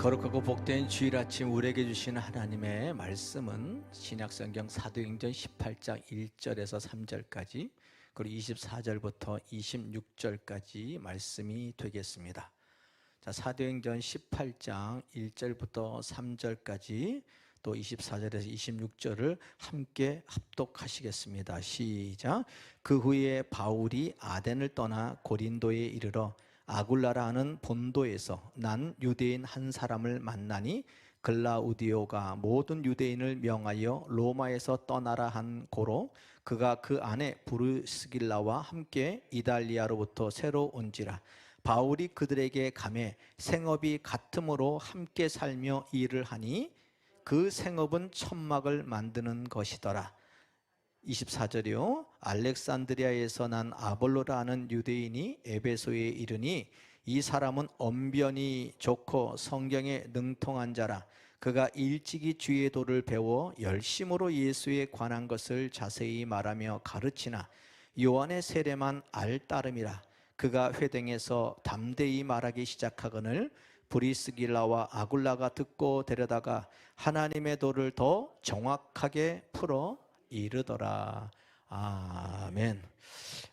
거룩하고 복된 주일 아침 우리에게 주시는 하나님의 말씀은 신약성경 사도행전 18장 1절에서 3절까지 그리고 24절부터 26절까지 말씀이 되겠습니다. 자, 사도행전 18장 1절부터 3절까지 또 24절에서 26절을 함께 합독하시겠습니다. 시작. 그 후에 바울이 아덴을 떠나 고린도에 이르러 아굴라라 하는 본도에서 난 유대인 한 사람을 만나니 글라우디오가 모든 유대인을 명하여 로마에서 떠나라 한 고로 그가 그 안에 브루스길라와 함께 이달리아로부터 새로 온지라. 바울이 그들에게 가매 생업이 같음으로 함께 살며 일을 하니 그 생업은 천막을 만드는 것이더라. 24절이요. 알렉산드리아에서 난 아볼로라 하는 유대인이 에베소에 이르니 이 사람은 언변이 좋고 성경에 능통한 자라. 그가 일찍이 주의 도를 배워 열심으로 예수에 관한 것을 자세히 말하며 가르치나 요한의 세례만 알따름이라. 그가 회당에서 담대히 말하기 시작하거늘 브리스길라와 아굴라가 듣고 데려다가 하나님의 도를 더 정확하게 풀어 이르더라. 아멘.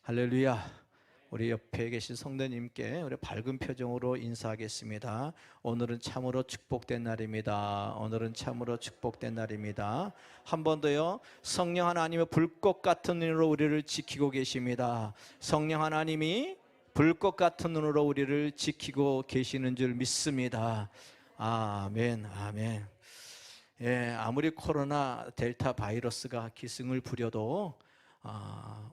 할렐루야. 우리 옆에 계신 성도님께 우리 밝은 표정으로 인사하겠습니다. 오늘은 참으로 축복된 날입니다. 오늘은 참으로 축복된 날입니다. 한 번 더요. 성령 하나님의 불꽃 같은 눈으로 우리를 지키고 계십니다. 성령 하나님이 불꽃 같은 눈으로 우리를 지키고 계시는 줄 믿습니다. 아멘. 아멘. 예, 아무리 코로나 델타 바이러스가 기승을 부려도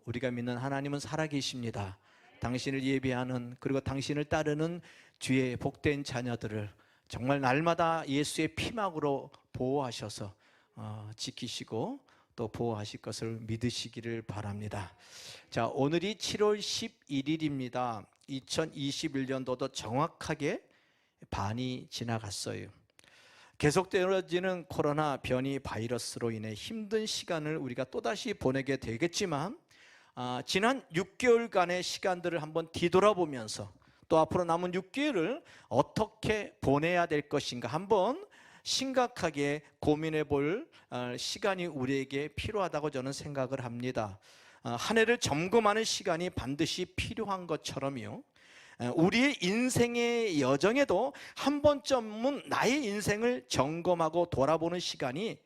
우리가 믿는 하나님은 살아계십니다. 당신을 예배하는 그리고 당신을 따르는 주의 복된 자녀들을 정말 날마다 예수의 피막으로 보호하셔서 지키시고 또 보호하실 것을 믿으시기를 바랍니다. 자, 오늘이 7월 11일입니다. 2021년도도 정확하게 반이 지나갔어요. 계속되어지는 코로나 변이 바이러스로 인해 힘든 시간을 우리가 또다시 보내게 되겠지만 지난 6개월간의 시간들을 한번 뒤돌아보면서 또 앞으로 남은 6개월을 어떻게 보내야 될 것인가 한번 심각하게 고민해 볼 시간이 우리에게 필요하다고 저는 생각을 합니다. 한 해를 점검하는 시간이 반드시 필요한 것처럼요, 우리의 인생의 여정에도 한 번쯤은 나의 인생을 점검하고 돌아보는 시간이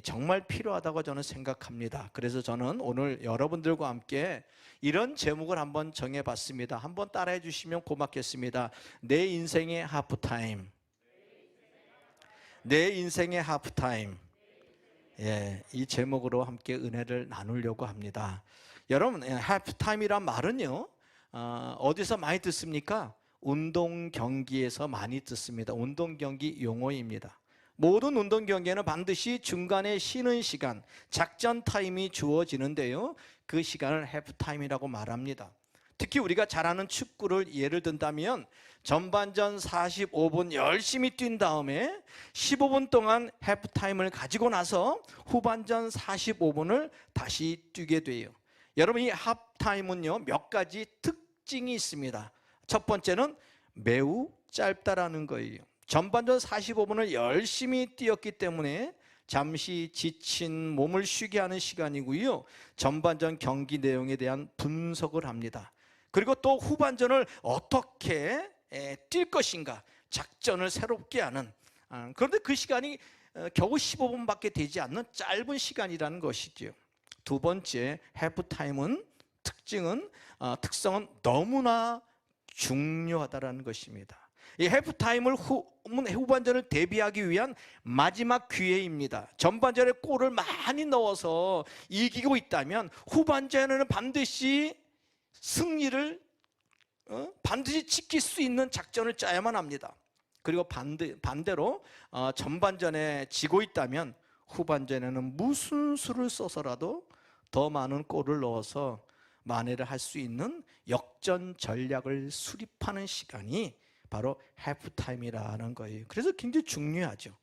정말 필요하다고 저는 생각합니다. 그래서 저는 오늘 여러분들과 함께 이런 제목을 한번 정해봤습니다. 한번 따라해 주시면 고맙겠습니다. 내 인생의 하프타임. 내 인생의 하프타임. 예, 이 제목으로 함께 은혜를 나누려고 합니다. 여러분, 하프타임이란 말은요, 어디서 많이 듣습니까? 운동 경기에서 많이 듣습니다. 운동 경기 용어입니다. 모든 운동 경기에는 반드시 중간에 쉬는 시간, 작전 타임이 주어지는데요, 그 시간을 하프타임이라고 말합니다. 특히 우리가 잘 아는 축구를 예를 든다면 전반전 45분 열심히 뛴 다음에 15분 동안 하프타임을 가지고 나서 후반전 45분을 다시 뛰게 돼요. 여러분, 이 하프타임은요, 몇 가지 특징이 있습니다. 첫 번째는 매우 짧다라는 거예요. 전반전 45분을 열심히 뛰었기 때문에 잠시 지친 몸을 쉬게 하는 시간이고요, 전반전 경기 내용에 대한 분석을 합니다. 그리고 또 후반전을 어떻게 뛸 것인가, 작전을 새롭게 하는, 그런데 그 시간이 겨우 15분밖에 되지 않는 짧은 시간이라는 것이죠. 두 번째, 하프타임은 특성은 너무나 중요하다는 것입니다. 이 하프타임을 후반전을 대비하기 위한 마지막 기회입니다. 전반전에 골을 많이 넣어서 이기고 있다면 후반전에는 반드시 승리를 반드시 지킬 수 있는 작전을 짜야만 합니다. 그리고 반대로 전반전에 지고 있다면 후반전에는 무슨 수를 써서라도 더 많은 골을 넣어서 만회를 할 수 있는 역전 전략을 수립하는 시간이 바로 하프타임이라는 거예요. 그래서 굉장히 중요하죠.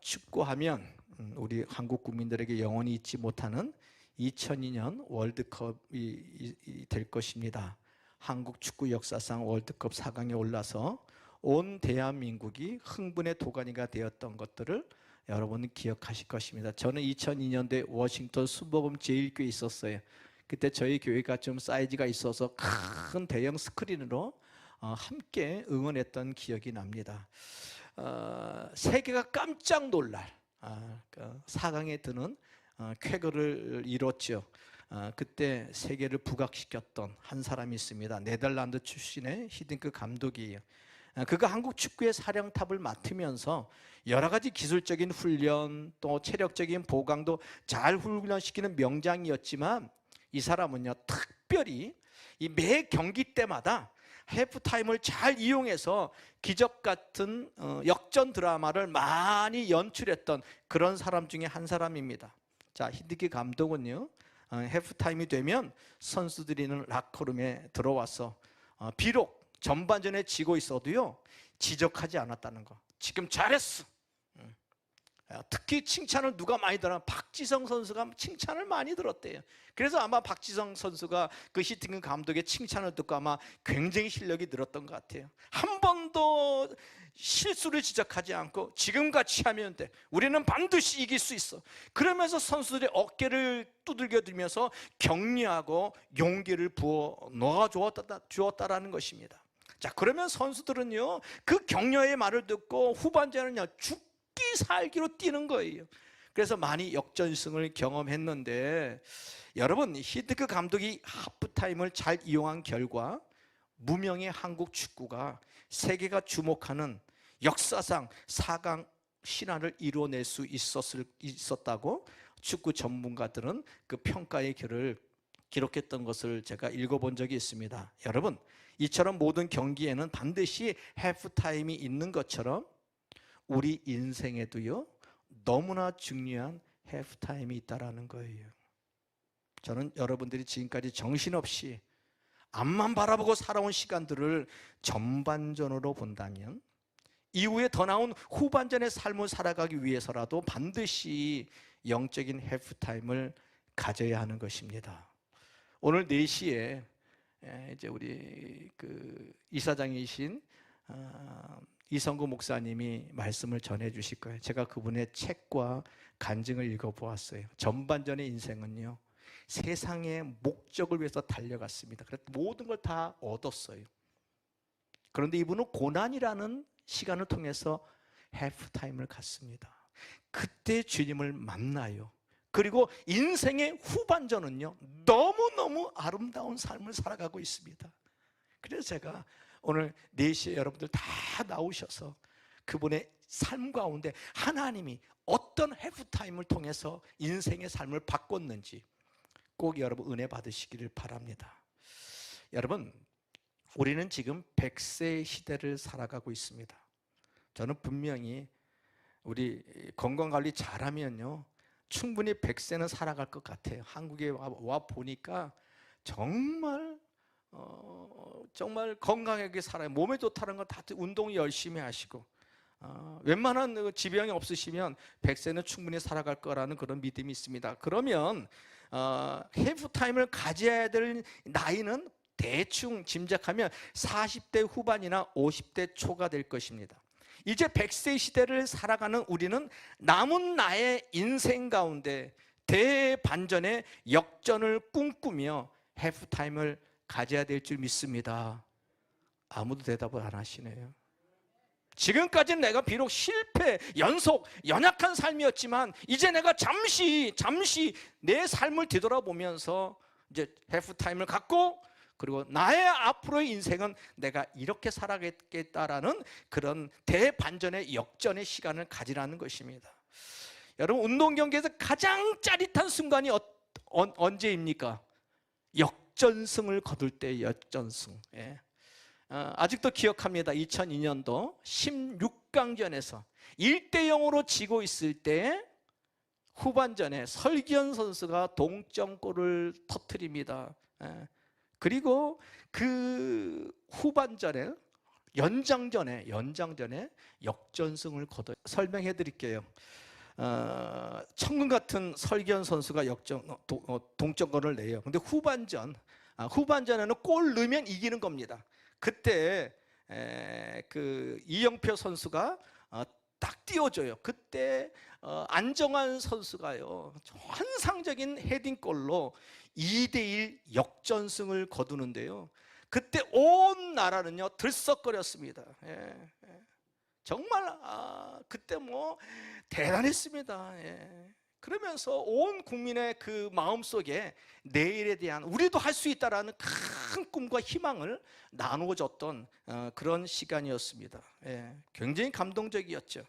축구하면 우리 한국 국민들에게 영원히 잊지 못하는 2002년 월드컵이 될 것입니다. 한국 축구 역사상 월드컵 4강에 올라서 온 대한민국이 흥분의 도가니가 되었던 것들을 여러분은 기억하실 것입니다. 저는 2002년도에 워싱턴 순복음 제1교회에 있었어요. 그때 저희 교회가 좀 사이즈가 있어서 큰 대형 스크린으로 함께 응원했던 기억이 납니다. 세계가 깜짝 놀랄 4강에 드는 쾌거를 이뤘죠. 그때 세계를 부각시켰던 한 사람이 있습니다. 네덜란드 출신의 히딩크 감독이에요. 그가 한국 축구의 사령탑을 맡으면서 여러 가지 기술적인 훈련 또 체력적인 보강도 잘 훈련시키는 명장이었지만, 이 사람은요 특별히 이 매 경기 때마다 해프타임을 잘 이용해서 기적 같은 역전 드라마를 많이 연출했던 그런 사람 중에 한 사람입니다. 자, 히딩크 감독은요 해프타임이 되면 선수들이는 라커룸에 들어와서 비록 전반전에 지고 있어도요 지적하지 않았다는 거. 지금 잘했어. 특히 칭찬을 누가 많이 들었나? 박지성 선수가 칭찬을 많이 들었대요. 그래서 아마 박지성 선수가 그 히딩크 감독의 칭찬을 듣고 아마 굉장히 실력이 늘었던 것 같아요. 한 번도 실수를 지적하지 않고 지금같이 하면 돼, 우리는 반드시 이길 수 있어, 그러면서 선수들의 어깨를 두들겨 들면서 격려하고 용기를 부어 놓아 주었다라는 것입니다. 자, 그러면 선수들은요 그 격려의 말을 듣고 후반전은요 죽기 살기로 뛰는 거예요. 그래서 많이 역전승을 경험했는데, 여러분 히딩크 감독이 하프타임을 잘 이용한 결과 무명의 한국 축구가 세계가 주목하는 역사상 4강 신화를 이뤄낼 수 있었다고 축구 전문가들은 그 평가의 글을 기록했던 것을 제가 읽어본 적이 있습니다. 여러분, 이처럼 모든 경기에는 반드시 해프타임이 있는 것처럼 우리 인생에도요 너무나 중요한 해프타임이 있다라는 거예요. 저는 여러분들이 지금까지 정신없이 앞만 바라보고 살아온 시간들을 전반전으로 본다면 이후에 더 나은 후반전의 삶을 살아가기 위해서라도 반드시 영적인 해프타임을 가져야 하는 것입니다. 오늘 4시에 이제 우리 그 이사장이신 이성구 목사님이 말씀을 전해 주실 거예요. 제가 그분의 책과 간증을 읽어보았어요. 전반전의 인생은요 세상의 목적을 위해서 달려갔습니다. 그래서 모든 걸 다 얻었어요. 그런데 이분은 고난이라는 시간을 통해서 해프타임을 갖습니다. 그때 주님을 만나요. 그리고 인생의 후반전은요 너무너무 아름다운 삶을 살아가고 있습니다. 그래서 제가 오늘 4시에 여러분들 다 나오셔서 그분의 삶 가운데 하나님이 어떤 해프타임을 통해서 인생의 삶을 바꿨는지 꼭 여러분 은혜 받으시기를 바랍니다. 여러분, 우리는 지금 100세 시대를 살아가고 있습니다. 저는 분명히 우리 건강관리 잘하면요 충분히 100세는 살아갈 것 같아요. 한국에 와 보니까 정말 건강하게 살아요. 몸에 좋다는 건 다 운동 열심히 하시고 웬만한 지병이 없으시면 100세는 충분히 살아갈 거라는 그런 믿음이 있습니다. 그러면 해프타임을 가져야 될 나이는 대충 짐작하면 40대 후반이나 50대 초가 될 것입니다. 이제 100세 시대를 살아가는 우리는 남은 나의 인생 가운데 대반전의 역전을 꿈꾸며 해프타임을 가져야 될 줄 믿습니다. 아무도 대답을 안 하시네요. 지금까지는 내가 비록 실패, 연속, 연약한 삶이었지만 이제 내가 잠시 내 삶을 뒤돌아보면서 이제 해프타임을 갖고 그리고 나의 앞으로의 인생은 내가 이렇게 살아가겠다라는 그런 대반전의 역전의 시간을 가지라는 것입니다. 여러분, 운동 경기에서 가장 짜릿한 순간이 언제입니까? 역전승을 거둘 때 역전승. 예. 아직도 기억합니다. 2002년도 16강전에서 1대0으로 지고 있을 때 후반전에 설기현 선수가 동점골을 터뜨립니다. 예. 그리고 그 후반전에 연장전에 역전승을 거둬요. 설명해 드릴게요. 천금 같은 설기현 선수가 동점골을 내요. 근데 후반전에는 골 넣으면 이기는 겁니다. 그때 그 이영표 선수가 딱 띄워줘요. 그때 안정환 선수가요, 환상적인 헤딩골로 2대1 역전승을 거두는데요. 그때 온 나라는요 들썩거렸습니다. 정말 그때 뭐 대단했습니다. 그러면서 온 국민의 그 마음속에 내일에 대한, 우리도 할 수 있다라는 큰 꿈과 희망을 나누어줬던 그런 시간이었습니다. 굉장히 감동적이었죠.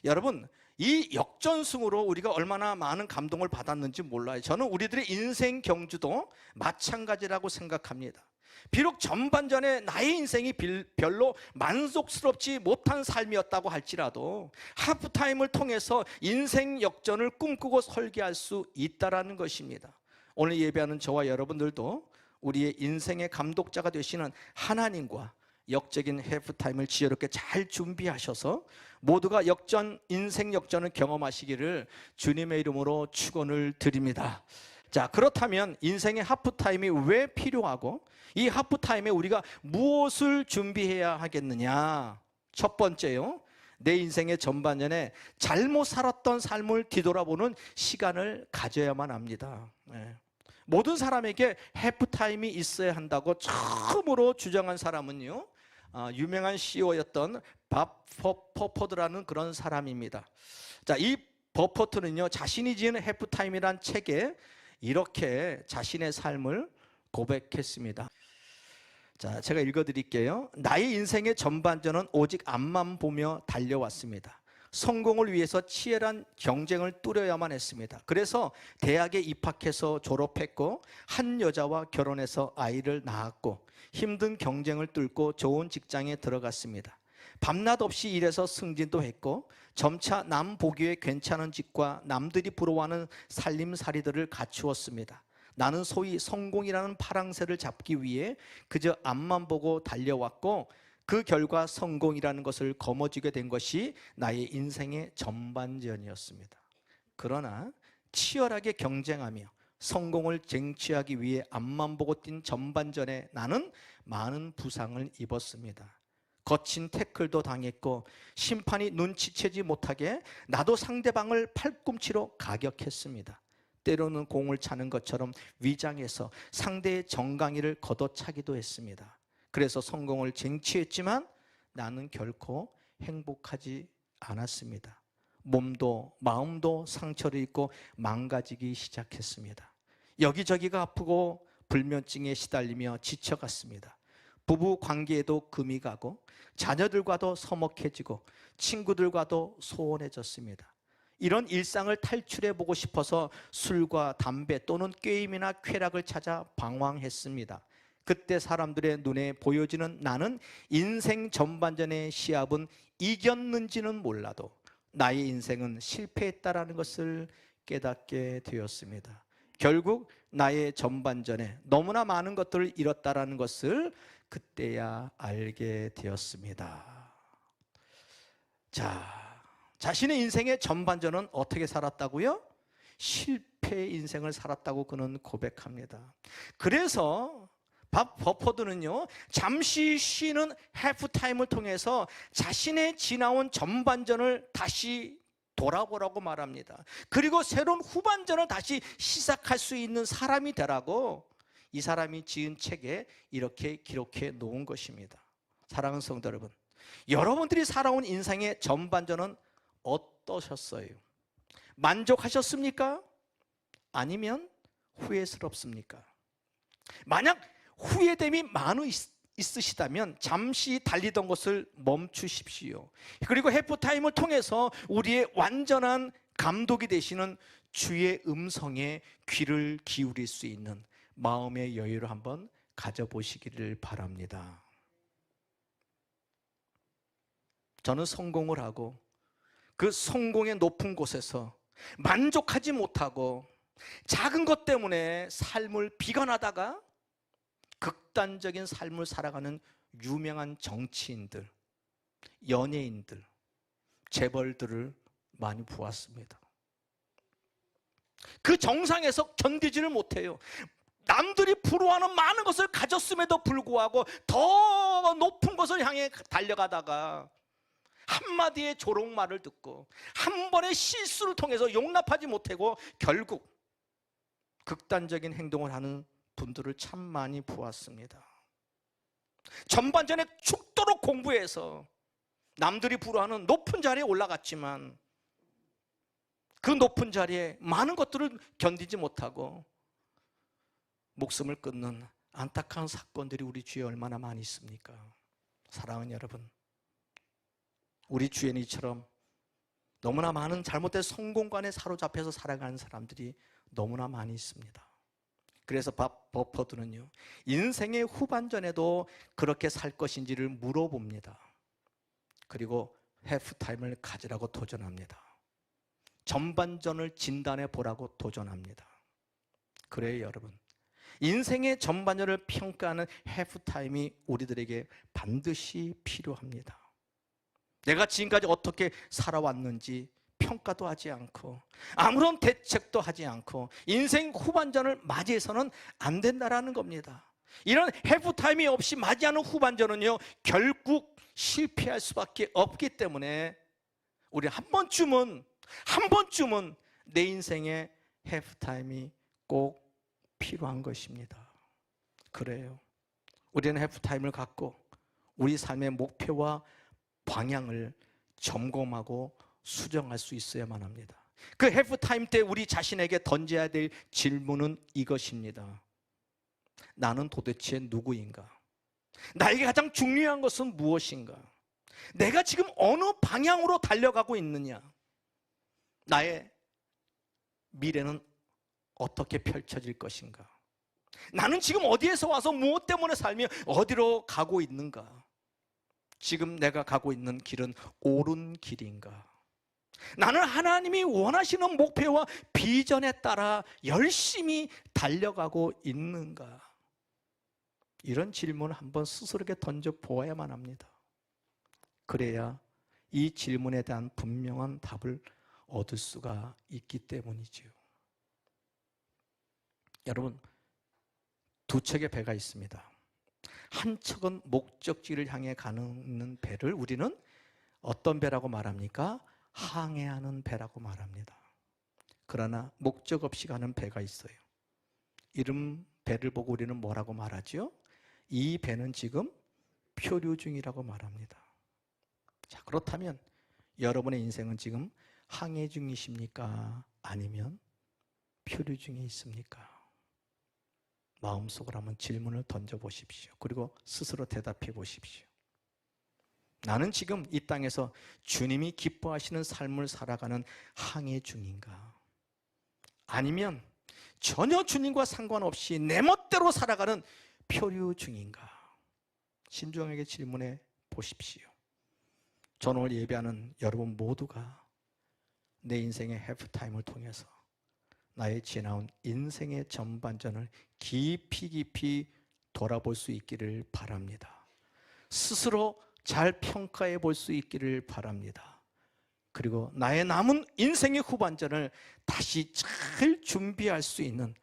여러분, 이 역전승으로 우리가 얼마나 많은 감동을 받았는지 몰라요. 저는 우리들의 인생 경주도 마찬가지라고 생각합니다. 비록 전반전에 나의 인생이 별로 만족스럽지 못한 삶이었다고 할지라도 하프타임을 통해서 인생 역전을 꿈꾸고 설계할 수 있다는 것입니다. 오늘 예배하는 저와 여러분들도 우리의 인생의 감독자가 되시는 하나님과 역적인 하프타임을 지혜롭게 잘 준비하셔서 모두가 인생 역전을 경험하시기를 주님의 이름으로 축원을 드립니다. 자, 그렇다면 인생의 하프타임이 왜 필요하고 이 하프타임에 우리가 무엇을 준비해야 하겠느냐? 첫 번째요, 내 인생의 전반전에 잘못 살았던 삶을 뒤돌아보는 시간을 가져야만 합니다. 모든 사람에게 하프타임이 있어야 한다고 처음으로 주장한 사람은요, 유명한 CEO였던 밥 버퍼드라는 그런 사람입니다. 자, 이 버퍼트는요, 자신이 지은 하프타임이란 책에 이렇게 자신의 삶을 고백했습니다. 자, 제가 읽어드릴게요. 나의 인생의 전반전은 오직 앞만 보며 달려왔습니다. 성공을 위해서 치열한 경쟁을 뚫어야만 했습니다. 그래서 대학에 입학해서 졸업했고 한 여자와 결혼해서 아이를 낳았고 힘든 경쟁을 뚫고 좋은 직장에 들어갔습니다. 밤낮 없이 일해서 승진도 했고 점차 남 보기에 괜찮은 집과 남들이 부러워하는 살림살이들을 갖추었습니다. 나는 소위 성공이라는 파랑새를 잡기 위해 그저 앞만 보고 달려왔고 그 결과 성공이라는 것을 거머쥐게 된 것이 나의 인생의 전반전이었습니다. 그러나 치열하게 경쟁하며 성공을 쟁취하기 위해 앞만 보고 뛴 전반전에 나는 많은 부상을 입었습니다. 거친 태클도 당했고 심판이 눈치채지 못하게 나도 상대방을 팔꿈치로 가격했습니다. 때로는 공을 차는 것처럼 위장해서 상대의 정강이를 걷어차기도 했습니다. 그래서 성공을 쟁취했지만 나는 결코 행복하지 않았습니다. 몸도 마음도 상처를 입고 망가지기 시작했습니다. 여기저기가 아프고 불면증에 시달리며 지쳐갔습니다. 부부 관계에도 금이 가고 자녀들과도 서먹해지고 친구들과도 소원해졌습니다. 이런 일상을 탈출해보고 싶어서 술과 담배 또는 게임이나 쾌락을 찾아 방황했습니다. 그때 사람들의 눈에 보여지는 나는 인생 전반전의 시합은 이겼는지는 몰라도 나의 인생은 실패했다라는 것을 깨닫게 되었습니다. 결국 나의 전반전에 너무나 많은 것들을 잃었다라는 것을 그때야 알게 되었습니다. 자, 자신의 인생의 전반전은 어떻게 살았다고요? 실패의 인생을 살았다고 그는 고백합니다. 그래서 밥 버퍼드는요, 잠시 쉬는 하프타임을 통해서 자신의 지나온 전반전을 다시 돌아보라고 말합니다. 그리고 새로운 후반전을 다시 시작할 수 있는 사람이 되라고 이 사람이 지은 책에 이렇게 기록해 놓은 것입니다. 사랑하는 성도 여러분, 여러분들이 살아온 인생의 전반전은 어떠셨어요? 만족하셨습니까? 아니면 후회스럽습니까? 만약 후회됨이 많이 있으시다면 잠시 달리던 것을 멈추십시오. 그리고 하프타임을 통해서 우리의 완전한 감독이 되시는 주의 음성에 귀를 기울일 수 있는 마음의 여유를 한번 가져보시기를 바랍니다. 저는 성공을 하고 그 성공의 높은 곳에서 만족하지 못하고 작은 것 때문에 삶을 비관하다가 극단적인 삶을 살아가는 유명한 정치인들, 연예인들, 재벌들을 많이 보았습니다. 그 정상에서 견디지를 못해요. 남들이 부러워하는 많은 것을 가졌음에도 불구하고 더 더 높은 곳을 향해 달려가다가 한마디의 조롱말을 듣고 한 번의 실수를 통해서 용납하지 못하고 결국 극단적인 행동을 하는 분들을 참 많이 보았습니다. 전반전에 죽도록 공부해서 남들이 부러워하는 높은 자리에 올라갔지만 그 높은 자리에 많은 것들을 견디지 못하고 목숨을 끊는 안타까운 사건들이 우리 주위에 얼마나 많이 있습니까? 사랑하는 여러분, 우리 주위에는 이처럼 너무나 많은 잘못된 성공관에 사로잡혀서 살아가는 사람들이 너무나 많이 있습니다. 그래서 버퍼드는요, 인생의 후반전에도 그렇게 살 것인지를 물어봅니다. 그리고 해프타임을 가지라고 도전합니다. 전반전을 진단해 보라고 도전합니다. 그래요, 여러분, 인생의 전반전을 평가하는 해프타임이 우리들에게 반드시 필요합니다. 내가 지금까지 어떻게 살아왔는지 평가도 하지 않고 아무런 대책도 하지 않고 인생 후반전을 맞이해서는 안 된다라는 겁니다. 이런 해프타임이 없이 맞이하는 후반전은요, 결국 실패할 수밖에 없기 때문에 우리 한 번쯤은 내 인생에 해프타임이 꼭 필요한 것입니다. 그래요, 우리는 해프타임을 갖고 우리 삶의 목표와 방향을 점검하고 수정할 수 있어야만 합니다. 그 해프타임 때 우리 자신에게 던져야 될 질문은 이것입니다. 나는 도대체 누구인가? 나에게 가장 중요한 것은 무엇인가? 내가 지금 어느 방향으로 달려가고 있느냐? 나의 미래는 어떻게 펼쳐질 것인가? 나는 지금 어디에서 와서 무엇 때문에 살며 어디로 가고 있는가? 지금 내가 가고 있는 길은 옳은 길인가? 나는 하나님이 원하시는 목표와 비전에 따라 열심히 달려가고 있는가? 이런 질문을 한번 스스로에게 던져보아야만 합니다. 그래야 이 질문에 대한 분명한 답을 얻을 수가 있기 때문이지요. 여러분, 두 척의 배가 있습니다. 한 척은 목적지를 향해 가는 배를 우리는 어떤 배라고 말합니까? 항해하는 배라고 말합니다. 그러나 목적 없이 가는 배가 있어요. 이름 배를 보고 우리는 뭐라고 말하죠? 이 배는 지금 표류 중이라고 말합니다. 자, 그렇다면 여러분의 인생은 지금 항해 중이십니까? 아니면 표류 중에 있습니까? 마음속으로 한번 질문을 던져보십시오. 그리고 스스로 대답해 보십시오. 나는 지금 이 땅에서 주님이 기뻐하시는 삶을 살아가는 항해 중인가? 아니면 전혀 주님과 상관없이 내 멋대로 살아가는 표류 중인가? 신중하게 질문해 보십시오. 저는 오늘 예배하는 여러분 모두가 내 인생의 해프타임을 통해서 나의 지나온 인생의 전반전을 깊이 돌아볼 수 있기를 바랍니다. 스스로 잘 평가해 볼 수 있기를 바랍니다. 그리고 나의 남은 인생의 후반전을 다시 잘 준비할 수 있는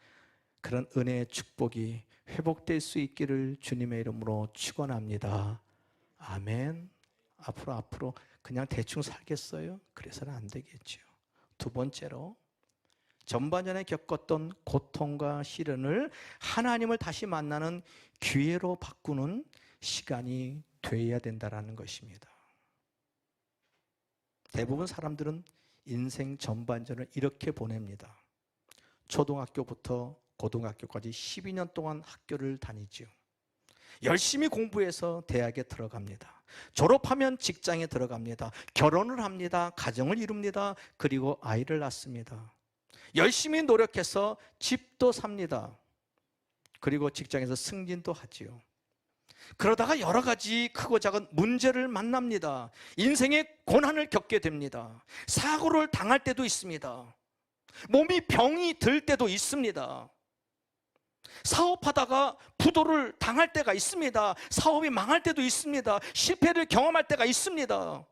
그런 은혜의 축복이 회복될 수 있기를 주님의 이름으로 축원합니다. 아멘. 앞으로 그냥 대충 살겠어요? 그래서는 안 되겠죠. 두 번째로, 전반전에 겪었던 고통과 시련을 하나님을 다시 만나는 기회로 바꾸는 시간이 되어야 된다는 것입니다. 대부분 사람들은 인생 전반전을 이렇게 보냅니다. 초등학교부터 고등학교까지 12년 동안 학교를 다니죠. 열심히 공부해서 대학에 들어갑니다. 졸업하면 직장에 들어갑니다. 결혼을 합니다. 가정을 이룹니다. 그리고 아이를 낳습니다. 열심히 노력해서 집도 삽니다. 그리고 직장에서 승진도 하지요. 그러다가 여러 가지 크고 작은 문제를 만납니다. 인생의 고난을 겪게 됩니다. 사고를 당할 때도 있습니다. 몸이 병이 들 때도 있습니다. 사업하다가 부도를 당할 때가 있습니다. 사업이 망할 때도 있습니다. 실패를 경험할 때가 있습니다.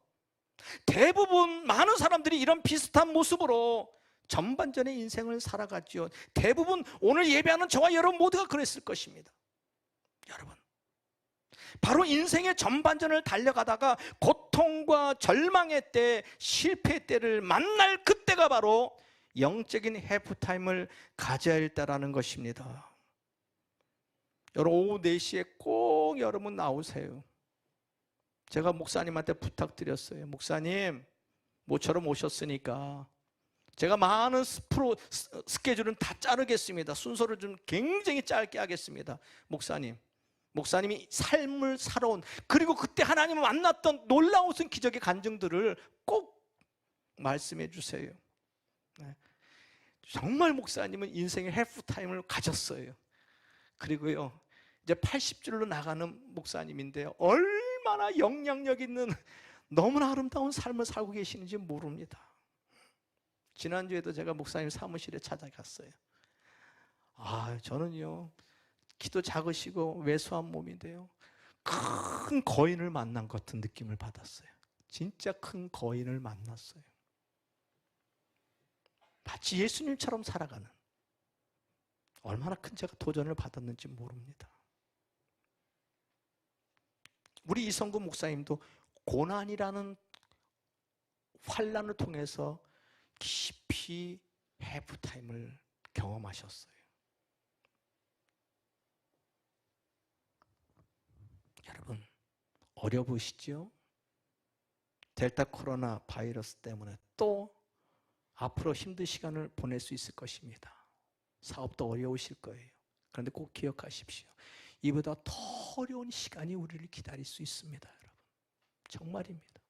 대부분 많은 사람들이 이런 비슷한 모습으로 전반전의 인생을 살아갔죠. 대부분 오늘 예배하는 저와 여러분 모두가 그랬을 것입니다. 여러분, 바로 인생의 전반전을 달려가다가 고통과 절망의 때, 실패의 때를 만날 그때가 바로 영적인 해프타임을 가져야 할 때라는 것입니다. 여러분, 오후 4시에 꼭 여러분 나오세요. 제가 목사님한테 부탁드렸어요. 목사님, 모처럼 오셨으니까 제가 많은 스케줄은 다 자르겠습니다. 순서를 좀 굉장히 짧게 하겠습니다. 목사님이 삶을 살아온, 그리고 그때 하나님을 만났던 놀라운 기적의 간증들을 꼭 말씀해 주세요. 네. 정말 목사님은 인생의 해프타임을 가졌어요. 그리고요, 이제 80줄로 나가는 목사님인데요, 얼마나 영향력 있는 너무나 아름다운 삶을 살고 계시는지 모릅니다. 지난주에도 제가 목사님 사무실에 찾아갔어요. 저는요, 키도 작으시고 왜소한 몸인데요, 큰 거인을 만난 것 같은 느낌을 받았어요. 진짜 큰 거인을 만났어요. 마치 예수님처럼 살아가는, 얼마나 큰 제가 도전을 받았는지 모릅니다. 우리 이성구 목사님도 고난이라는 환난을 통해서 깊이 해프타임을 경험하셨어요. 여러분, 어려우시죠? 델타 코로나 바이러스 때문에 또 앞으로 힘든 시간을 보낼 수 있을 것입니다. 사업도 어려우실 거예요. 그런데 꼭 기억하십시오. 이보다 더 어려운 시간이 우리를 기다릴 수 있습니다, 여러분. 정말입니다.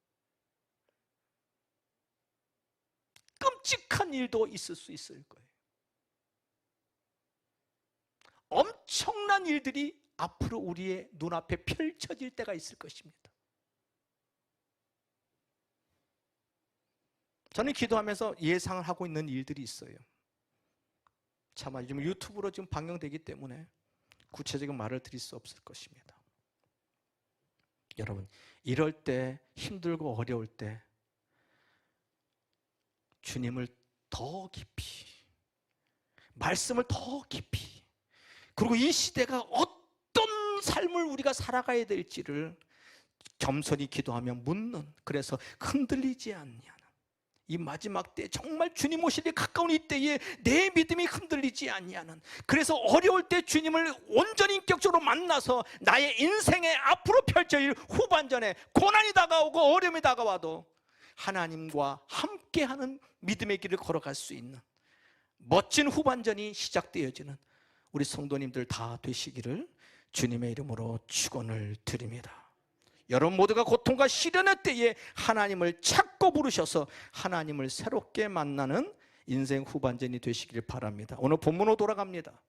끔찍한 일도 있을 수 있을 거예요. 엄청난 일들이 앞으로 우리의 눈앞에 펼쳐질 때가 있을 것입니다. 저는 기도하면서 예상을 하고 있는 일들이 있어요. 차마 요즘 유튜브로 지금 방영되기 때문에 구체적인 말을 드릴 수 없을 것입니다. 여러분, 이럴 때, 힘들고 어려울 때 주님을 더 깊이, 말씀을 더 깊이, 그리고 이 시대가 어떤 삶을 우리가 살아가야 될지를 겸손히 기도하며 묻는, 그래서 흔들리지 않냐, 이 마지막 때 정말 주님 오실 때 가까운 이때에 내 믿음이 흔들리지 아니하는, 그래서 어려울 때 주님을 온전히 인격적으로 만나서 나의 인생에 앞으로 펼쳐질 후반전에 고난이 다가오고 어려움이 다가와도 하나님과 함께하는 믿음의 길을 걸어갈 수 있는 멋진 후반전이 시작되어지는 우리 성도님들 다 되시기를 주님의 이름으로 축원을 드립니다. 여러분 모두가 고통과 시련의 때에 하나님을 찾고 부르셔서 하나님을 새롭게 만나는 인생 후반전이 되시길 바랍니다. 오늘 본문으로 돌아갑니다.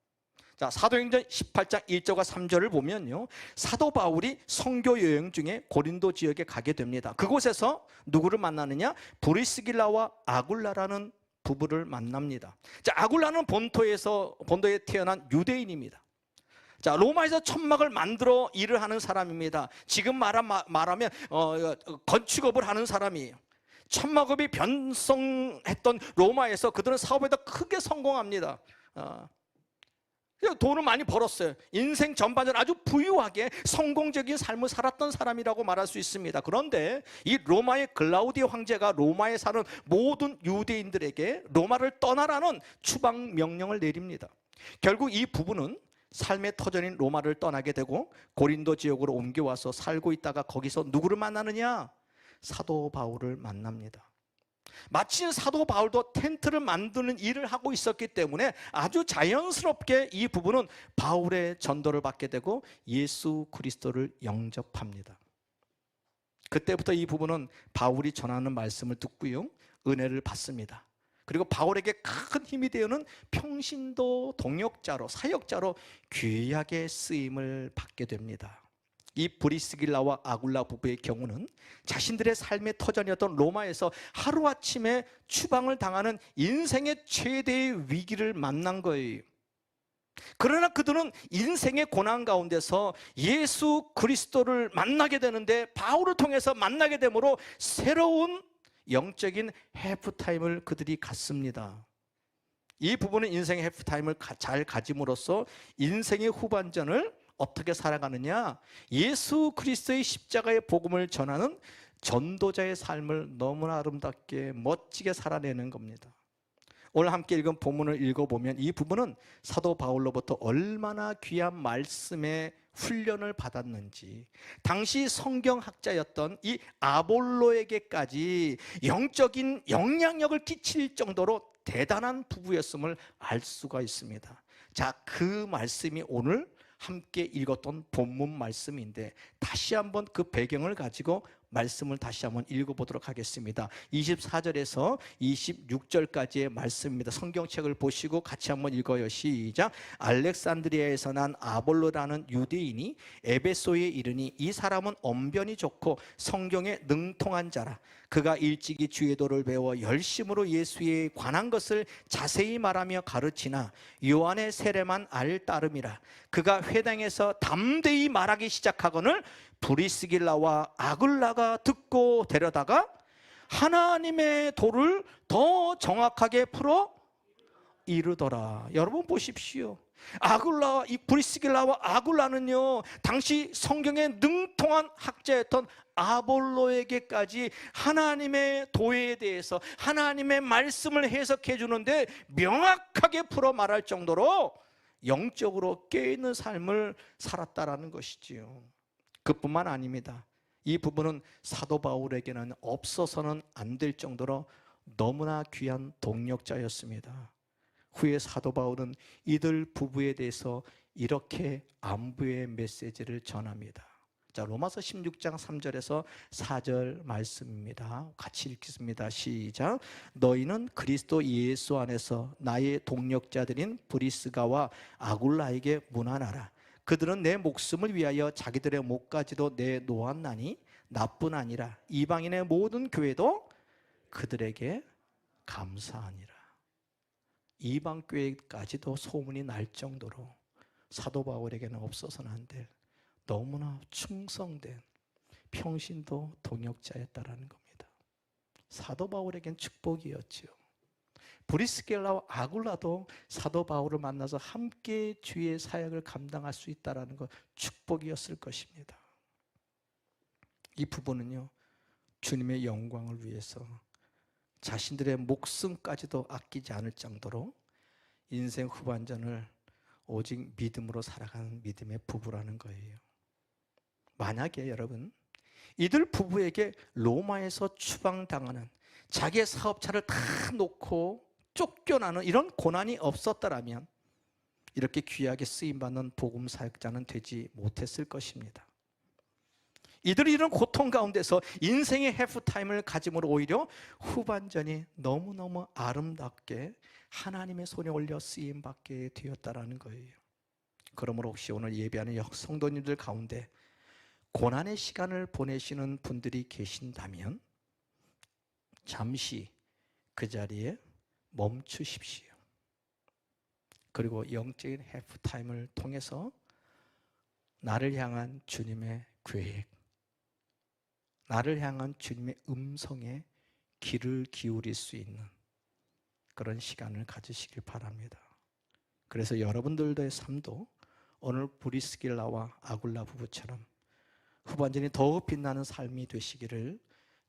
자, 사도행전 18장 1절과 3절을 보면요, 사도 바울이 선교 여행 중에 고린도 지역에 가게 됩니다. 그곳에서 누구를 만나느냐? 브리스길라와 아굴라라는 부부를 만납니다. 자, 아굴라는 본토에 태어난 유대인입니다. 자, 로마에서 천막을 만들어 일을 하는 사람입니다. 지금 말하면 건축업을 하는 사람이에요. 천막업이 변성했던 로마에서 그들은 사업에다 크게 성공합니다. 돈을 많이 벌었어요. 인생 전반전 아주 부유하게 성공적인 삶을 살았던 사람이라고 말할 수 있습니다. 그런데 이 로마의 글라우디오 황제가 로마에 사는 모든 유대인들에게 로마를 떠나라는 추방 명령을 내립니다. 결국 이 부부는 삶의 터전인 로마를 떠나게 되고 고린도 지역으로 옮겨와서 살고 있다가 거기서 누구를 만나느냐? 사도 바울을 만납니다. 마침 사도 바울도 텐트를 만드는 일을 하고 있었기 때문에 아주 자연스럽게 이 부부는 바울의 전도를 받게 되고 예수 그리스도를 영접합니다. 그때부터 이 부부는 바울이 전하는 말씀을 듣고요, 은혜를 받습니다. 그리고 바울에게 큰 힘이 되어는 평신도 동역자로, 사역자로 귀하게 쓰임을 받게 됩니다. 이 브리스길라와 아굴라 부부의 경우는 자신들의 삶의 터전이었던 로마에서 하루아침에 추방을 당하는 인생의 최대의 위기를 만난 거예요. 그러나 그들은 인생의 고난 가운데서 예수 그리스도를 만나게 되는데, 바울을 통해서 만나게 되므로 새로운 영적인 해프타임을 그들이 갖습니다. 이 부분은 인생의 해프타임을 잘 가짐으로써 인생의 후반전을 어떻게 살아가느냐? 예수 그리스도의 십자가의 복음을 전하는 전도자의 삶을 너무나 아름답게 멋지게 살아내는 겁니다. 오늘 함께 읽은 본문을 읽어보면 이 부분은 사도 바울로부터 얼마나 귀한 말씀의 훈련을 받았는지, 당시 성경학자였던 이 아볼로에게까지 영적인 영향력을 끼칠 정도로 대단한 부부였음을 알 수가 있습니다. 자, 그 말씀이 오늘 함께 읽었던 본문 말씀인데, 다시 한번 그 배경을 가지고 말씀을 다시 한번 읽어보도록 하겠습니다. 24절에서 26절까지의 말씀입니다. 성경책을 보시고 같이 한번 읽어요. 시작. 알렉산드리아에서 난 아볼로라는 유대인이 에베소에 이르니 이 사람은 언변이 좋고 성경에 능통한 자라. 그가 일찍이 주의 도를 배워 열심으로 예수에 관한 것을 자세히 말하며 가르치나 요한의 세례만 알 따름이라. 그가 회당에서 담대히 말하기 시작하거늘 브리스길라와 아굴라가 듣고 데려다가 하나님의 도를 더 정확하게 풀어 이르더라. 여러분 보십시오. 아굴라, 이 브리스길라와 아굴라는요, 당시 성경에 능통한 학자였던 아볼로에게까지 하나님의 도에 대해서 하나님의 말씀을 해석해 주는데 명확하게 풀어 말할 정도로 영적으로 깨어있는 삶을 살았다라는 것이지요. 그뿐만 아닙니다. 이 부분은 사도 바울에게는 없어서는 안 될 정도로 너무나 귀한 동력자였습니다. 후에 사도 바울은 이들 부부에 대해서 이렇게 안부의 메시지를 전합니다. 자, 로마서 16장 3절에서 4절 말씀입니다. 같이 읽겠습니다. 시작. 너희는 그리스도 예수 안에서 나의 동력자들인 브리스가와 아굴라에게 문안하라. 그들은 내 목숨을 위하여 자기들의 목까지도 내놓았나니 나뿐 아니라 이방인의 모든 교회도 그들에게 감사하니라. 이방 교회까지도 소문이 날 정도로 사도 바울에게는 없어서는 안 될 너무나 충성된 평신도 동역자였다라는 겁니다. 사도 바울에겐 축복이었지요. 브리스길라와 아굴라도 사도 바울을 만나서 함께 주의 사역을 감당할 수 있다는 것, 축복이었을 것입니다. 이 부부는요, 주님의 영광을 위해서 자신들의 목숨까지도 아끼지 않을 정도로 인생 후반전을 오직 믿음으로 살아가는 믿음의 부부라는 거예요. 만약에 여러분, 이들 부부에게 로마에서 추방당하는, 자기의 사업차를 다 놓고 쫓겨나는 이런 고난이 없었더라면 이렇게 귀하게 쓰임받는 복음 사역자는 되지 못했을 것입니다. 이들이 이런 고통 가운데서 인생의 해프타임을 가짐으로 오히려 후반전이 너무너무 아름답게 하나님의 손에 올려 쓰임받게 되었다라는 거예요. 그러므로 혹시 오늘 예배하는 성도님들 가운데 고난의 시간을 보내시는 분들이 계신다면 잠시 그 자리에 멈추십시오. 그리고 영적인 해프타임을 통해서 나를 향한 주님의 계획, 나를 향한 주님의 음성에 귀를 기울일 수 있는 그런 시간을 가지시길 바랍니다. 그래서 여러분들의 삶도 오늘 브리스길라와 아굴라 부부처럼 후반전이 더욱 빛나는 삶이 되시기를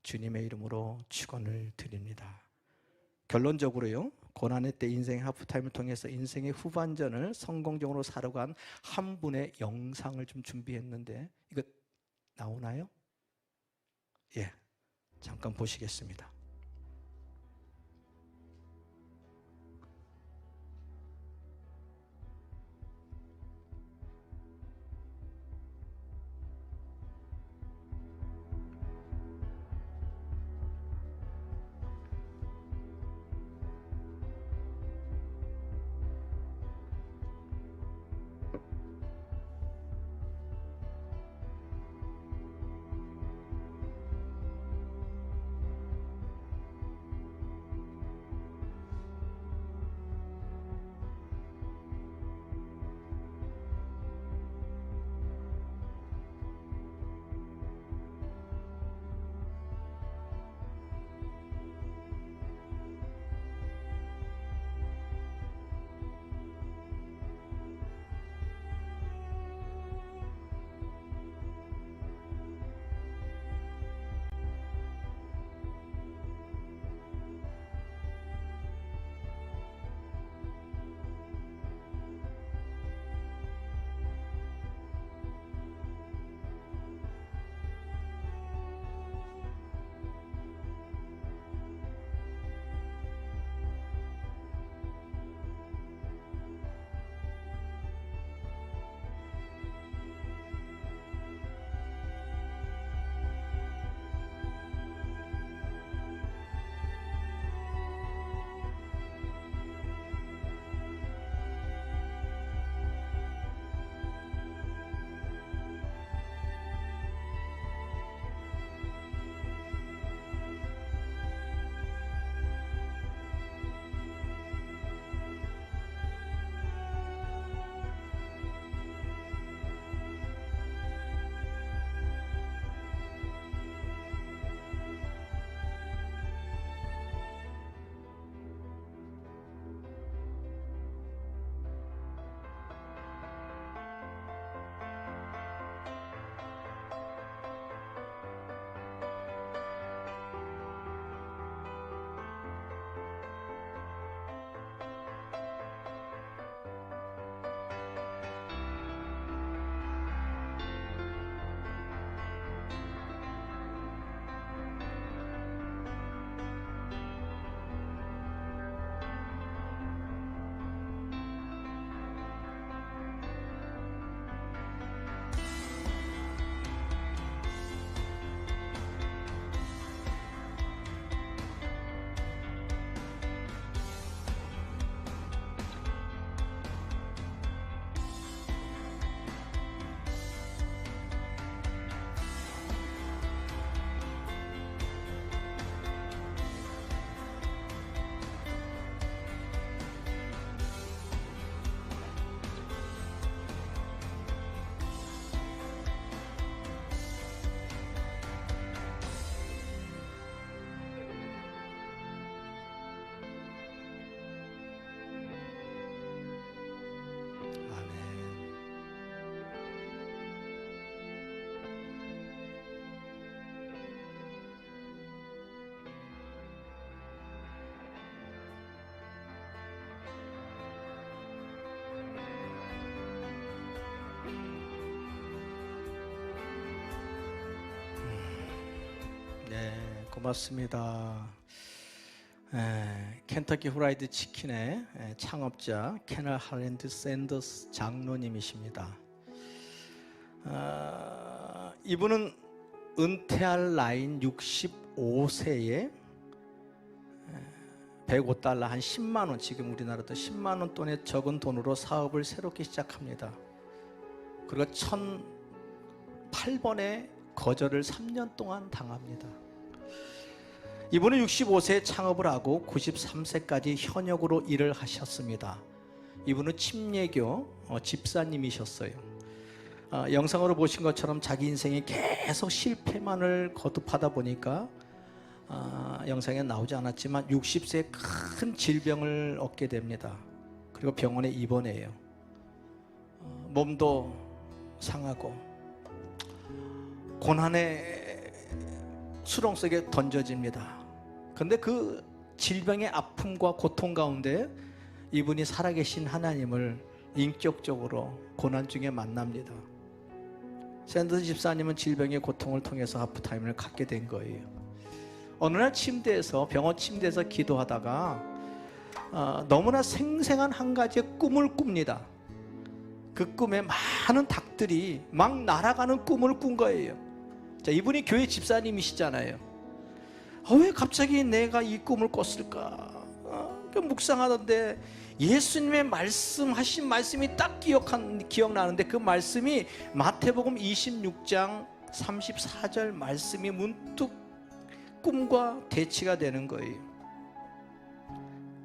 주님의 이름으로 축원을 드립니다. 결론적으로요, 고난의 때 인생의 하프타임을 통해서 인생의 후반전을 성공적으로 살아간 한 분의 영상을 좀 준비했는데 이거 나오나요? 예, 잠깐 보시겠습니다. 고맙습니다. 켄터키 후라이드 치킨의 창업자 케널 할랜드 샌더스 장로님이십니다. 이분은 은퇴할 나이인 65세에 105달러 한 10만원, 지금 우리나라도 10만원 돈의 적은 돈으로 사업을 새롭게 시작합니다. 그리고 1008번의 거절을 3년 동안 당합니다. 이분은 65세에 창업을 하고 93세까지 현역으로 일을 하셨습니다. 이분은 침례교 집사님이셨어요. 영상으로 보신 것처럼 자기 인생이 계속 실패만을 거듭하다 보니까 영상에 나오지 않았지만 60세에 큰 질병을 얻게 됩니다. 그리고 병원에 입원해요. 몸도 상하고 고난의 수렁 속에 던져집니다. 그런데 그 질병의 아픔과 고통 가운데 이분이 살아계신 하나님을 인격적으로 고난 중에 만납니다. 샌더스 집사님은 질병의 고통을 통해서 하프타임을 갖게 된 거예요. 어느 날 침대에서, 병원 침대에서 기도하다가 너무나 생생한 한 가지의 꿈을 꿉니다. 그 꿈에 많은 닭들이 막 날아가는 꿈을 꾼 거예요. 자, 이분이 교회 집사님이시잖아요. 왜 갑자기 내가 이 꿈을 꿨을까? 묵상하던데 예수님의 말씀하신 말씀이 딱 기억나는데 그 말씀이 마태복음 26장 34절 말씀이 문득 꿈과 대치가 되는 거예요.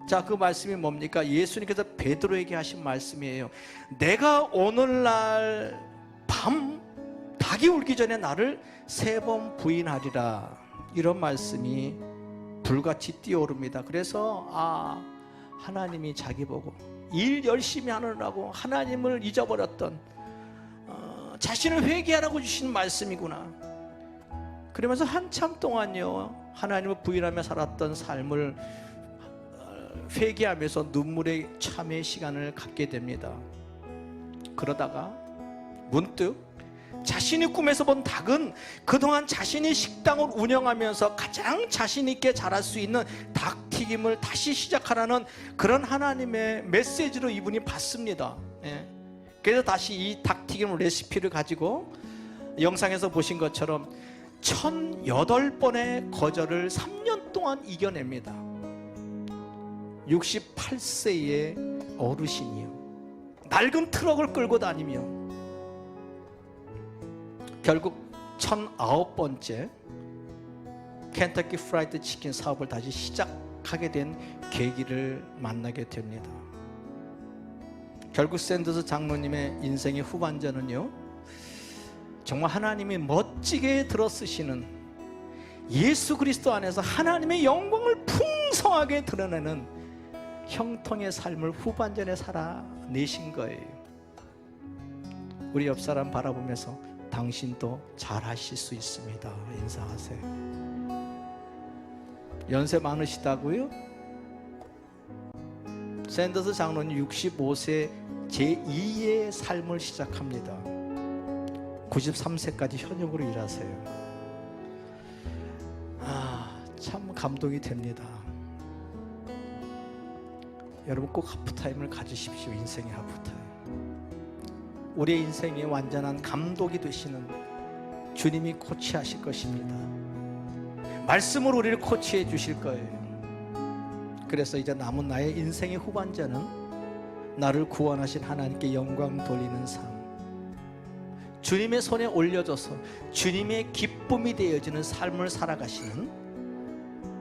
자, 그 말씀이 뭡니까? 예수님께서 베드로에게 하신 말씀이에요. 내가 오늘날 밤 닭이 울기 전에 나를 3번 부인하리라. 이런 말씀이 불같이 뛰어오릅니다. 그래서 하나님이 자기 보고 일 열심히 하느라고 하나님을 잊어버렸던 자신을 회개하라고 주시는 말씀이구나. 그러면서 한참 동안요 하나님을 부인하며 살았던 삶을 회개하면서 눈물의 참회의 시간을 갖게 됩니다. 그러다가 문득 자신이 꿈에서 본 닭은 그동안 자신이 식당을 운영하면서 가장 자신 있게 잘할 수 있는 닭튀김을 다시 시작하라는 그런 하나님의 메시지로 이분이 받습니다. 그래서 다시 이 닭튀김 레시피를 가지고 영상에서 보신 것처럼 1008번의 거절을 3년 동안 이겨냅니다. 68세의 어르신이요, 낡은 트럭을 끌고 다니며 결국 1009번째 켄터키 프라이드 치킨 사업을 다시 시작하게 된 계기를 만나게 됩니다. 결국 샌더스 장로님의 인생의 후반전은요, 정말 하나님이 멋지게 들어쓰시는 예수 그리스도 안에서 하나님의 영광을 풍성하게 드러내는 형통의 삶을 후반전에 살아내신 거예요. 우리 옆 사람 바라보면서 당신도 잘하실 수 있습니다 인사하세요. 연세 많으시다고요? 샌더스 장로님 65세 제2의 삶을 시작합니다. 93세까지 현역으로 일하세요. 참 감동이 됩니다. 여러분 꼭 하프타임을 가지십시오. 인생의 하프타임. 우리의 인생의 완전한 감독이 되시는 주님이 코치하실 것입니다. 말씀으로 우리를 코치해 주실 거예요. 그래서 이제 남은 나의 인생의 후반전은 나를 구원하신 하나님께 영광 돌리는 삶, 주님의 손에 올려줘서 주님의 기쁨이 되어지는 삶을 살아가시는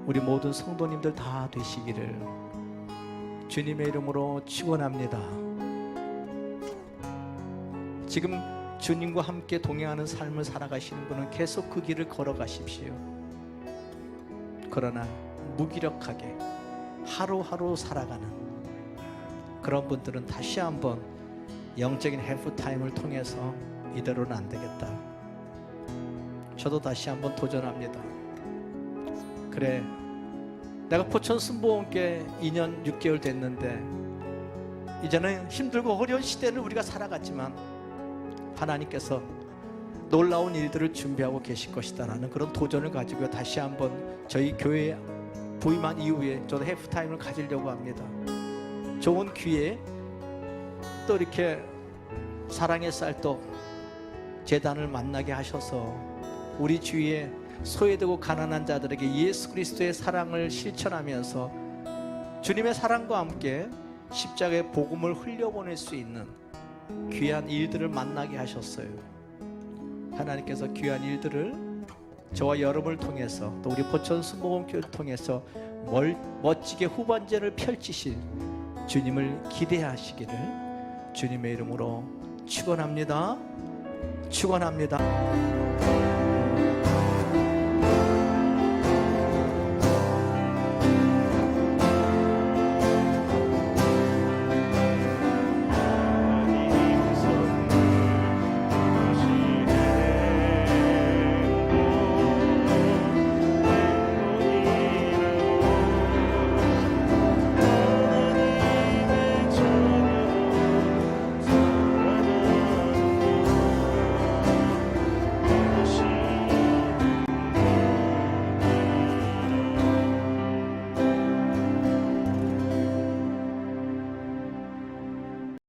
우리 모든 성도님들 다 되시기를 주님의 이름으로 축원합니다. 지금 주님과 함께 동행하는 삶을 살아가시는 분은 계속 그 길을 걸어가십시오. 그러나 무기력하게 하루하루 살아가는 그런 분들은 다시 한번 영적인 해프타임을 통해서 이대로는 안 되겠다. 저도 다시 한번 도전합니다. 그래, 내가 포천 순복음교회 2년 6개월 됐는데 이제는 힘들고 어려운 시대를 우리가 살아갔지만 하나님께서 놀라운 일들을 준비하고 계실 것이다라는 그런 도전을 가지고 다시 한번 저희 교회 부임한 이후에 저도 해프타임을 가지려고 합니다. 좋은 기회에 또 이렇게 사랑의 쌀떡 재단을 만나게 하셔서 우리 주위에 소외되고 가난한 자들에게 예수 그리스도의 사랑을 실천하면서 주님의 사랑과 함께 십자가의 복음을 흘려보낼 수 있는 귀한 일들을 만나게 하셨어요. 하나님께서 귀한 일들을 저와 여러분을 통해서 또 우리 포천 순복음교회를 통해서 멋지게 후반전을 펼치실 주님을 기대하시기를 주님의 이름으로 축원합니다. 축원합니다.